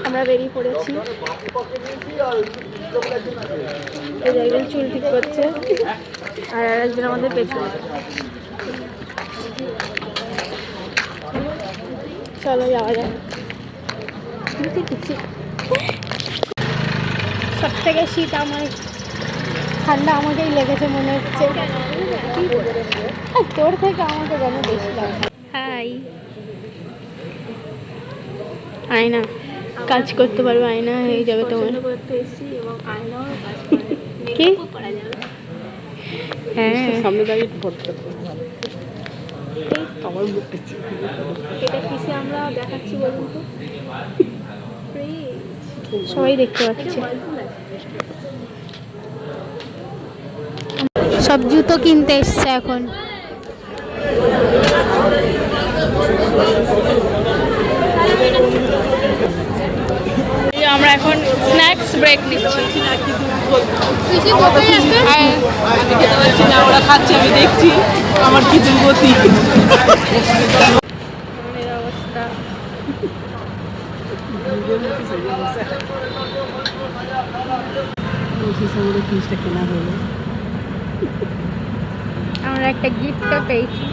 আমরা বেরিয়ে পড়েছি। এই একজন চুল ঠিক করছে আর আরেকজন আমাদের পেছনে। চলো যাওয়া যাক। সব থেকে শীত আমার, ঠান্ডা আমাকেই লেগেছে মনে হচ্ছে। তোর থেকে আমাকে যেন বেশি লাগে। হাই, আয়না কাজ করতে পারবে, আয়না হয়ে যাবে তোমার। কি? হ্যাঁ, সামনে দাঁড়িয়ে এটা কিসে আমরা দেখাচ্ছি বলুন তো? সবাই দেখতে পাচ্ছে। সব জুতো কিনতে এসছে এখন। আমরা এখন স্ন্যাক্স ব্রেক নিচ্ছি। ওরা খাচ্ছে, আমি দেখছি, আমার কি দুর্গতি। অবস্থা কেনা হলো। আমরা একটা গিফটও পেয়েছি।